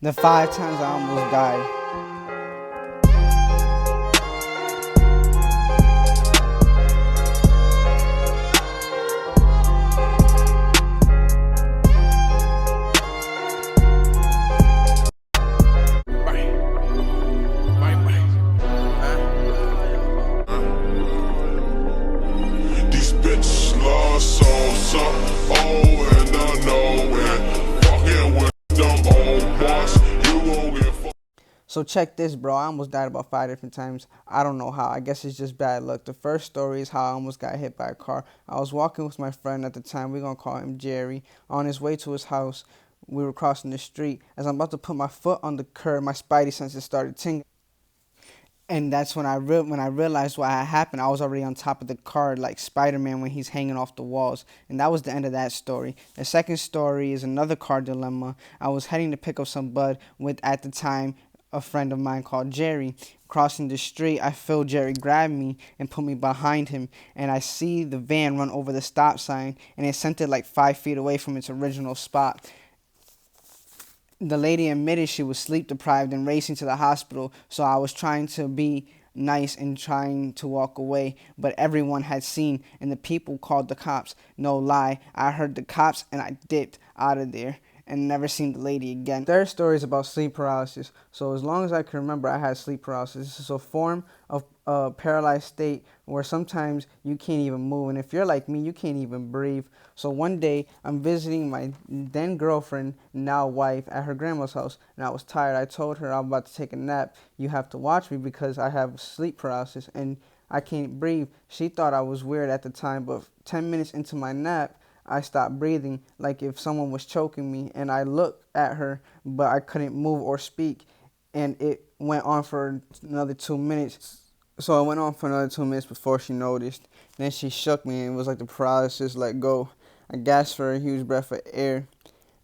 The 5 times I almost died. These bitches lost souls up, oh and unknown, fucking with them old boss, you won't get fucked. So check this, bro. I almost died about 5 different times. I don't know how. I guess it's just bad luck. The first story is how I almost got hit by a car. I was walking with my friend at the time. We're going to call him Jerry. On his way to his house, we were crossing the street. As I'm about to put my foot on the curb, my spidey senses started tingling. And that's when I realized what had happened. I was already on top of the car like Spider-Man when he's hanging off the walls. And that was the end of that story. The second story is another car dilemma. I was heading to pick up some bud with, at the time, a friend of mine called Jerry. Crossing the street, I feel Jerry grab me and put me behind him. And I see the van run over the stop sign. And it sent it like 5 feet away from its original spot. The lady admitted she was sleep deprived and racing to the hospital, so I was trying to be nice and trying to walk away, but everyone had seen and the people called the cops. No lie, I heard the cops and I dipped out of there and never seen the lady again. Third story is about sleep paralysis. So as long as I can remember, I had sleep paralysis. This is a form of paralyzed state where sometimes you can't even move, and if you're like me, you can't even breathe. So one day I'm visiting my then girlfriend, now wife, at her grandma's house, and I was tired. I told her I'm about to take a nap. You have to watch me because I have sleep paralysis and I can't breathe. She thought I was weird at the time, but 10 minutes into my nap, I stopped breathing like if someone was choking me, and I looked at her, but I couldn't move or speak, and it went on for another 2 minutes. So it went on for another 2 minutes before she noticed. Then she shook me, and it was like the paralysis let go. I gasped for a huge breath of air,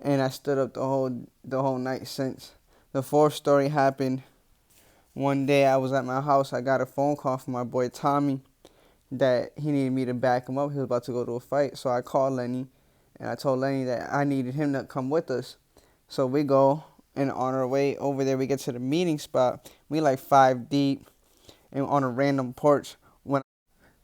and I stood up the whole night since. The fourth story happened one day. I was at my house. I got a phone call from my boy Tommy that he needed me to back him up. He was about to go to a fight. So I called Lenny, and I told Lenny that I needed him to come with us. So we go, and on our way over there, we get to the meeting spot. We like 5 deep and on a random porch.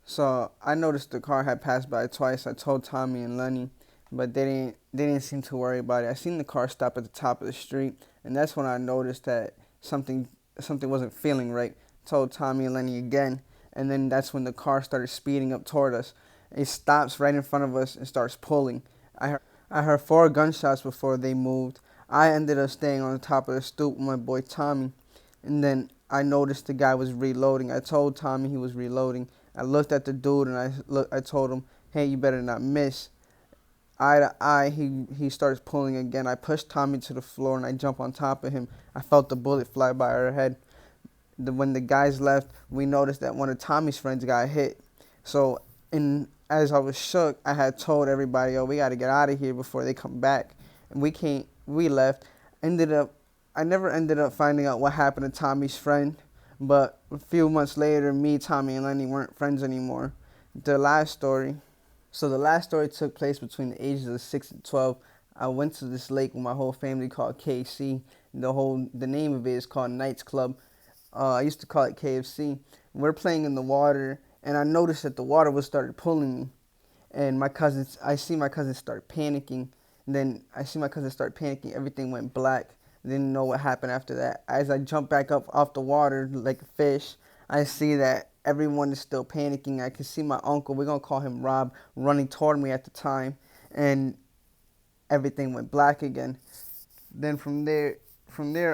So I noticed the car had passed by twice. I told Tommy and Lenny, but they didn't seem to worry about it. I seen the car stop at the top of the street, and that's when I noticed that something wasn't feeling right. Told Tommy and Lenny again, and then that's when the car started speeding up toward us. It stops right in front of us and starts pulling. I heard 4 gunshots before they moved. I ended up staying on the top of the stoop with my boy Tommy, and then I noticed the guy was reloading. I told Tommy he was reloading. I looked at the dude and I told him, "Hey, you better not miss." Eye to eye, he starts pulling again. I pushed Tommy to the floor and I jump on top of him. I felt the bullet fly by our head. When the guys left, we noticed that one of Tommy's friends got hit. So, as I was shook, I had told everybody, "Yo, we got to get out of here before they come back." And we left. I never ended up finding out what happened to Tommy's friend. But a few months later, me, Tommy, and Lenny weren't friends anymore. The last story took place between the ages of 6 and 12. I went to this lake with my whole family called KC. The name of it is called Knights Club. I used to call it KFC. We're playing in the water, and I noticed that the water was started pulling me. And I see my cousins start panicking. Everything went black. Didn't know what happened after that. As I jump back up off the water like a fish, I see that everyone is still panicking. I can see my uncle, we're going to call him Rob, running toward me at the time. And everything went black again. Then from there,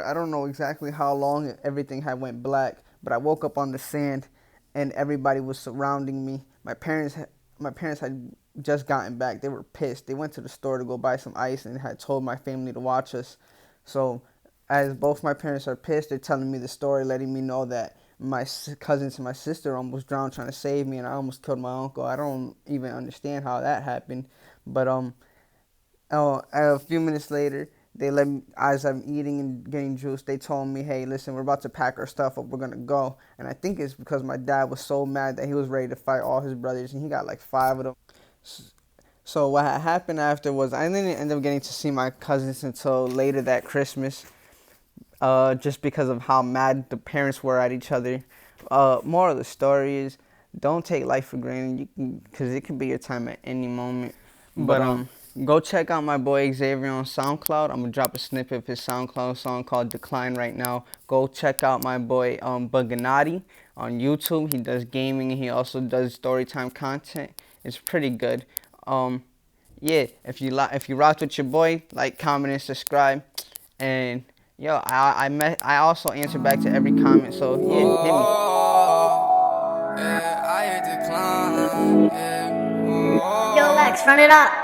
I don't know exactly how long everything had went black, but I woke up on the sand and everybody was surrounding me. My parents had just gotten back. They were pissed. They went to the store to go buy some ice and had told my family to watch us. So as both my parents are pissed, they're telling me the story, letting me know that my cousins and my sister almost drowned trying to save me, and I almost killed my uncle. I don't even understand how that happened. But a few minutes later, they let me, as I'm eating and getting juice, they told me, "Hey, listen, we're about to pack our stuff up. We're going to go." And I think it's because my dad was so mad that he was ready to fight all his brothers, and he got like 5 of them. So what happened after was I didn't end up getting to see my cousins until later that Christmas. just because of how mad the parents were at each other. Moral of the story is, don't take life for granted, because it could be your time at any moment. But go check out my boy Xavier on SoundCloud. I'm gonna drop a snippet of his SoundCloud song called "Decline" right now. Go check out my boy Buganati on YouTube. He does gaming and he also does storytime content. It's pretty good. Yeah, if you rocked with your boy, like, comment, and subscribe. And yo, I also answer back to every comment. So yeah, hit me. Yo, Lex, run it up.